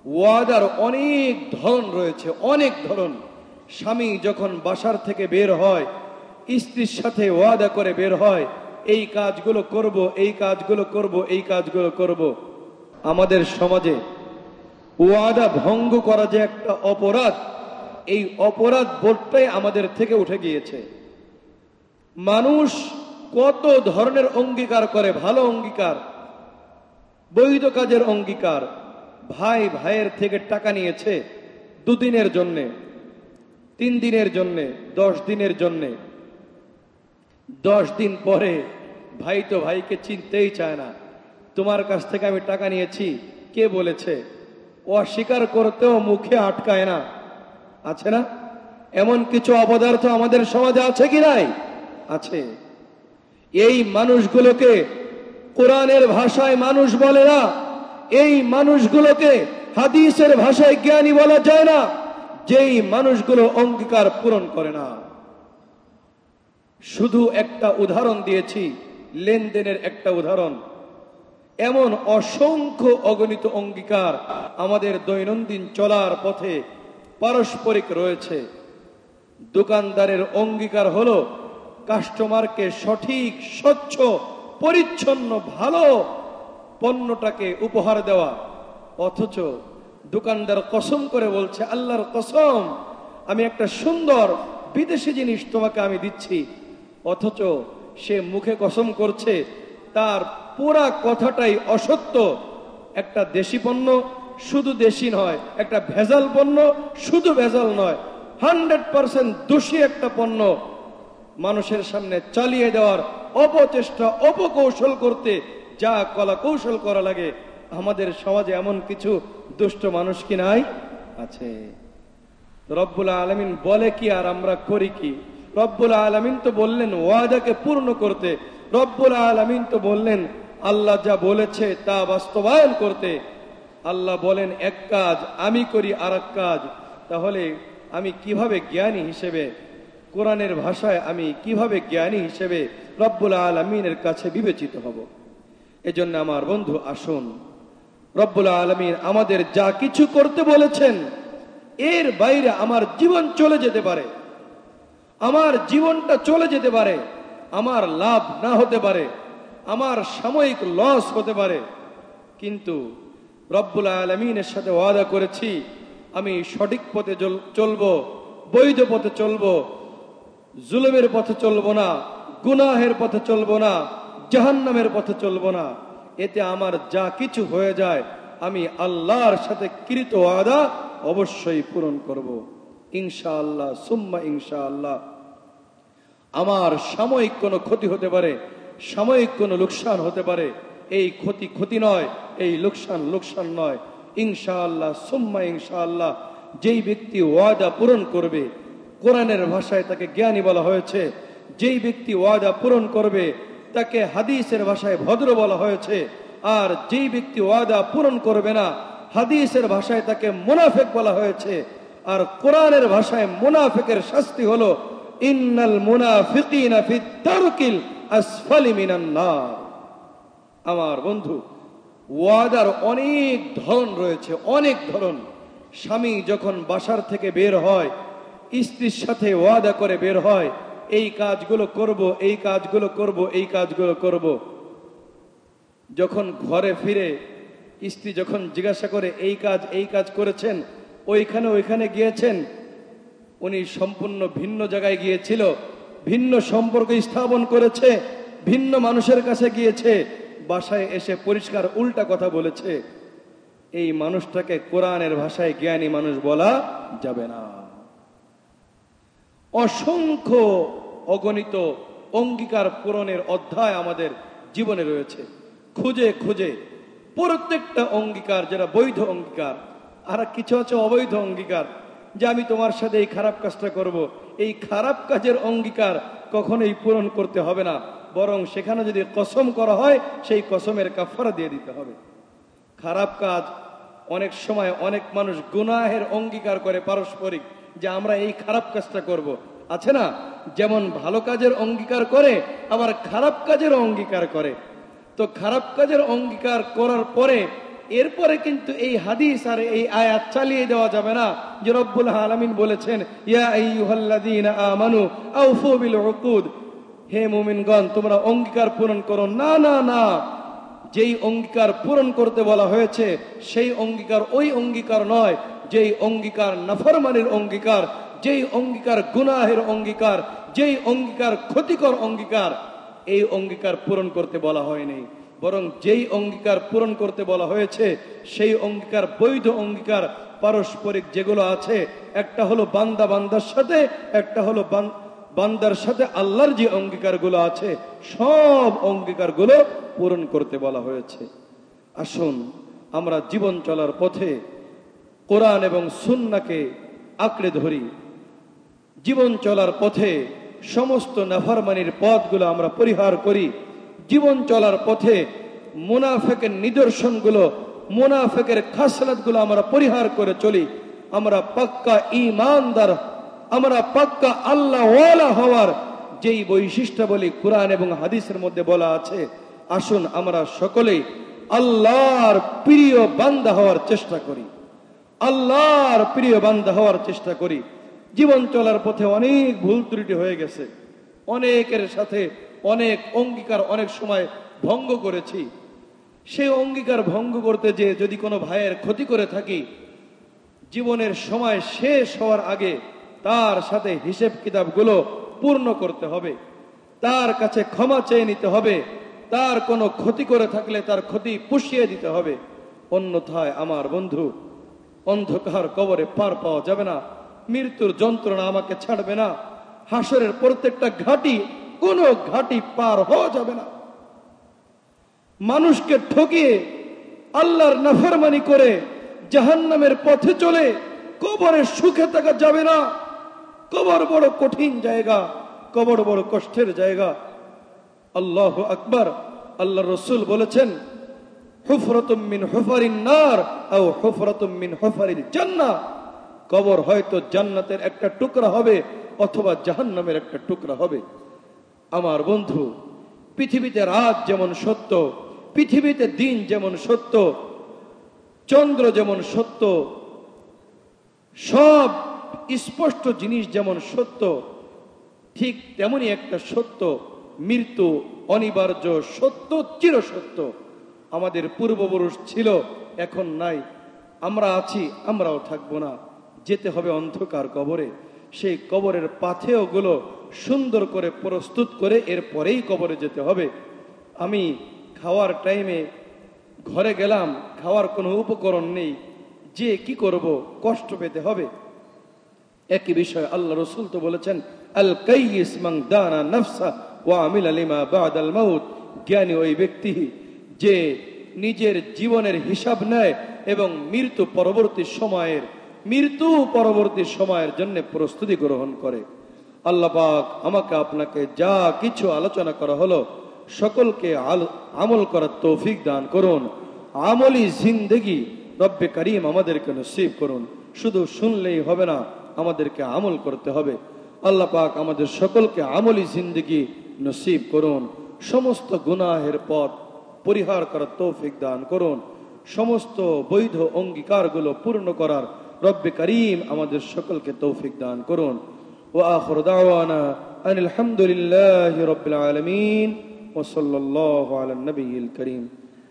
ওয়াদার অনেক ধরন রয়েছে, অনেক ধরন। স্বামী যখন বাসার থেকে বের হয়, স্ত্রীর সাথে ওয়াদা করে বের হয়, এই কাজগুলো করব, এই কাজগুলো করব, এই কাজগুলো করব। আমাদের সমাজে ওয়াদা ভঙ্গ করা যে একটা অপরাধ, এই অপরাধ বোধটাই আমাদের থেকে উঠে গিয়েছে। মানুষ কত ধরনের অঙ্গীকার করে, ভালো অঙ্গীকার, বৈধ কাজের অঙ্গীকার। ভাই ভাইয়ের থেকে টাকা নিয়েছে 2 দিনের জন্যে, 3 দিনের জন্যে, 10 দিনের জন্যে। 10 দিন পরে ভাই তো ভাইকে চিনতেই চায় না। তোমার কাছ থেকে আমি টাকা নিয়েছি, কে বলেছে? অস্বীকার করতেও মুখে আটকায় না। আছে না এমন কিছু অপদার্থ আমাদের সমাজে? আছে কি নাই? আছে। এই মানুষগুলোকে কোরআনের ভাষায় মানুষ বলে না, এই মানুষগুলোকে হাদিসের ভাষায় জ্ঞানী বলা যায় না, যেই মানুষগুলো অঙ্গীকার পূরণ করে না। শুধু একটা উদাহরণ দিয়েছি, লেনদেনের একটা উদাহরণ। এমন অসংখ্য অগণিত অঙ্গীকার আমাদের দৈনন্দিন চলার পথে পারস্পরিক রয়েছে। দোকানদারের অঙ্গীকার হলো কাস্টমারকে সঠিক, স্বচ্ছ, পরিচ্ছন্ন, ভালো পণ্যটাকে উপহার দেওয়া। অথচ দোকানদার কসম করে বলছে, আল্লাহর কসম, আমি একটা সুন্দর বিদেশি জিনিস তোমাকে আমি দিচ্ছি। অথচ সে মুখে কসম করছে, তার পুরা কথাটাই অসত্য। একটা দেশি পণ্য, শুধু দেশি নয়, একটা ভেজাল পণ্য, শুধু ভেজাল নয়, 100% দোষী একটা পণ্য মানুষের সামনে চালিয়ে দেওয়ার অপচেষ্টা, অপকৌশল করতে যা কলা কৌশল করা লাগে, আমাদের সমাজে এমন কিছু দুষ্ট মানুষ কি নাই? আছে। রব্বুল আলামিন বলে কি আর আমরা করি কি? রব্বুল আলামিন তো বললেন ওয়াদাকে পূর্ণ করতে। রব্বুল আলামিন তো বললেন আল্লাহ যা বলেছে তা বাস্তবায়ন করতে। আল্লাহ বলেন এক কাজ, আমি করি আর এক কাজ। তাহলে আমি কিভাবে জ্ঞানী হিসেবে, কোরআনের ভাষায় আমি কিভাবে জ্ঞানী হিসেবে রব্বুল আলামিনের কাছে বিবেচিত হব? এজন্য আমার বন্ধু, আসুন, রব্বুল আলামিন আমাদের যা কিছু করতে বলেছেন, এর বাইরে আমার জীবন চলে যেতে পারে, আমার জীবনটা চলে যেতে পারে, আমার লাভ না হতে পারে, আমার সাময়িক লস হতে পারে, কিন্তু রব্বুল আলামিনের সাথে ওয়াদা করেছি আমি সঠিক পথে চলবো, বৈধ পথে চলবো, জুলুমের পথে চলবো না, গুনাহের পথে চলবো না, জাহান্নামের পথে চলবো না। এতে আমার যা কিছু হয়ে যায় আমি আল্লাহর সাথে কৃত ওয়াদা অবশ্যই পূরণ করব, ইনশাআল্লাহ, সুম্মা ইনশাআল্লাহ। আমার সাময়িক কোনো ক্ষতি হতে পারে, সাময়িক কোনো লোকসান হতে পারে, এই ক্ষতি ক্ষতি নয়, এই লোকসান লোকসান নয়, ইনশাআল্লাহ, সুম্মা ইনশাআল্লাহ। যেই ব্যক্তি ওয়াদা পূরণ করবে, কোরআনের ভাষায় তাকে জ্ঞানী বলা হয়েছে। যেই ব্যক্তি ওয়াদা পূরণ করবে তাকে হাদিসের ভাষায় ভদ্র বলা হয়েছে। আর যেই ব্যক্তি ওয়াদা পূরণ করবে না, হাদিসের ভাষায় তাকে মুনাফিক বলা হয়েছে। আর কোরআনের ভাষায় মুনাফিকের শাস্তি হলো ইন্নাল মুনাফিকিনা ফিদ দারকিল আসফালি মিনান নার। আমার বন্ধু, ওয়াদার অনেক ধরন রয়েছে, অনেক ধরন। স্বামী যখন বাসার থেকে বের হয়, স্ত্রীর সাথে ওয়াদা করে বের হয়, এই কাজগুলো করব, এই কাজগুলো করব, এই কাজগুলো করব। যখন ঘরে ফিরে স্ত্রী যখন জিজ্ঞাসা করে এই কাজ করেছেন, ওইখানে গিয়েছেন, উনি সম্পূর্ণ ভিন্ন জায়গায় গিয়েছিল, ভিন্ন সম্পর্ক স্থাপন করেছে, ভিন্ন মানুষের কাছে গিয়েছে, বাসায় এসে পরিষ্কার উল্টা কথা বলেছে, এই মানুষটাকে কোরআনের ভাষায় জ্ঞানী মানুষ বলা যাবে না। অসংখ্য অগণিত অঙ্গীকার পূরণের অধ্যায় আমাদের জীবনে রয়েছে। খুঁজে খুঁজে প্রত্যেকটা অঙ্গীকার যারা বৈধ অঙ্গীকার, আর কিছু আছে অবৈধ অঙ্গীকার, যে আমি তোমার সাথে এই খারাপ কাজটা করব, এই খারাপ কাজের অঙ্গীকার কখনোই পূরণ করতে হবে না, বরং সেখানে যদি কসম করা হয় সেই কসমের কাফারা দিয়ে দিতে হবে। খারাপ কাজ, অনেক সময় অনেক মানুষ গুনাহের অঙ্গীকার করে পারস্পরিক, যে আমরা এই খারাপ কাজটা করব, আছে না? যেমন ভালো কাজের অঙ্গীকার করে, আবার খারাপ কাজের অঙ্গীকার করে। তো খারাপ কাজের অঙ্গীকার করার পরে এরপরে কিন্তু এই হাদিস আর এই আয়াত চালিয়ে দেওয়া যাবে না যে রব্বুল আলামিন বলেছেন ইয়া আইয়ুহাল্লাযীনা আমানু আউফু বিল উকুদ, হে মুমিনগণ তোমরা অঙ্গীকার পূরণ করো। না না না, যেই অঙ্গীকার পূরণ করতে বলা হয়েছে সেই অঙ্গীকার ওই অঙ্গীকার নয় যেই অঙ্গীকার নাফরমানির অঙ্গীকার, যেই অঙ্গীকার গুনাহের অঙ্গীকার, যেই অঙ্গীকার ক্ষতিকর অঙ্গীকার, এই অঙ্গীকার পূরণ করতে বলা হয়নি। বরং যেই অঙ্গীকার পূরণ করতে বলা হয়েছে সেই অঙ্গীকার বৈধ অঙ্গীকার পারস্পরিক যেগুলো আছে, একটা হলো বান্দা বান্দার সাথে, একটা হলো বান্দার সাথে আল্লাহর যে অঙ্গীকারগুলো আছে সব অঙ্গীকারগুলো পূরণ করতে বলা হয়েছে। আসুন আমরা জীবন চলার পথে কোরআন এবং সুন্নাহকে আঁকড়ে ধরি। জীবন চলার পথে সমস্ত নাফরমানির পথগুলো আমরা পরিহার করি। জীবন চলার পথে মুনাফিকের নিদর্শনগুলো, মুনাফিকের খাসলাতগুলো আমরা পরিহার করে চলি। আমরা পাক্কা ঈমানদার, আমরা পাক্কা আল্লাহওয়ালা হওয়ার যেই বৈশিষ্ট্যাবলী কোরআন এবং হাদিসের মধ্যে বলা আছে, আসুন আমরা সকলেই আল্লাহর প্রিয় বান্দা হওয়ার চেষ্টা করি, আল্লাহর প্রিয় বান্দা হওয়ার চেষ্টা করি। জীবন চলার পথে অনেক ভুল ত্রুটি হয়ে গেছে, অনেকের সাথে অনেক অঙ্গীকার অনেক সময় ভঙ্গ করেছি। সেই অঙ্গীকার ভঙ্গ করতে যে যদি কোনো ভাইয়ের ক্ষতি করে থাকি, জীবনের সময় শেষ হওয়ার আগে তার সাথে হিসেব কিতাবগুলো পূর্ণ করতে হবে, তার কাছে ক্ষমা চেয়ে নিতে হবে, তার কোনো ক্ষতি করে থাকলে তার ক্ষতি পুষিয়ে দিতে হবে। অন্যথায় আমার বন্ধু, অন্ধকার কবরে পার পাওয়া যাবে না, মৃত্যুর যন্ত্রণা আমাকে ছাড়বে না, হাসরের প্রত্যেকটা ঘাটি কোনো ঘাটি পার হওয়া যাবে না। মানুষকে ঠকিয়ে আল্লাহর নাফরমানি করে জাহান্নামের পথে চলে কবরে সুখে থাকা যাবে না। কবর বড় কঠিন জায়গা, কবর বড় কষ্টের জায়গা। আল্লাহু আকবার। আল্লাহ রসুল বলেছেন হুফরাতুম মিন হুফারিন নার আও হুফরাতুম মিন হুফারিল জান্নাহ। কবর হয়তো জান্নাতের একটা টুকরা হবে অথবা জাহান্নামের একটা টুকরা হবে। আমার বন্ধু, পৃথিবীতে রাত যেমন সত্য, পৃথিবীতে দিন যেমন সত্য, চন্দ্র যেমন সত্য, সব স্পষ্ট জিনিস যেমন সত্য, ঠিক তেমনি একটা সত্য, মৃত্যু অনিবার্য সত্য, চিরসত্য। আমাদের পূর্বপুরুষ ছিল, এখন নাই, আমরা আছি, আমরাও থাকবো না। যেতে হবে অন্ধকার কবরে। সেই কবরের পাথেয়গুলো সুন্দর করে প্রস্তুত করে এরপরেই কবরে যেতে হবে। আমি খাওয়ার টাইমে ঘরে গেলাম, খাওয়ার কোনো উপকরণ নেই, যে কি করব, কষ্ট পেতে হবে। একই বিষয় আল্লাহ রসুল তো বলেছেন আল কাইয়িস মান দানা নাফসা ওয়া আমিলা লিমা বাদাল মাউত। জ্ঞানী ওই ব্যক্তি যে নিজের জীবনের হিসাব নেয় এবং মৃত্যু পরবর্তী সময়ের জন্য প্রস্তুতি গ্রহণ করে। আল্লাহ পাক আমাকে আপনাকে যা কিছু আলোচনা করা হলো সকলকে আমল করার তৌফিক দান করুন। আমলি জিন্দেগি রব্বে করিম আমাদেরকে নসিব করুন। শুধু শুনলেই হবে না, আমাদেরকে আমল করতে হবে। আল্লাহ পাক আমাদের সকলকে আমলি জিন্দেগি নসিব করুন। সমস্ত গুনাহের পথ পরিহার করার তৌফিক দান করুন। সমস্ত বৈধ অঙ্গীকারগুলো পূর্ণ করার রব্বে করিম আমাদের সকলকে তৌফিক দান করুন। ওয়া আখিরু দাওয়ানা আনিল হামদুলিল্লাহি রাব্বিল আলামিন ওয়া সাল্লাল্লাহু আলা নবিয়িল করিম।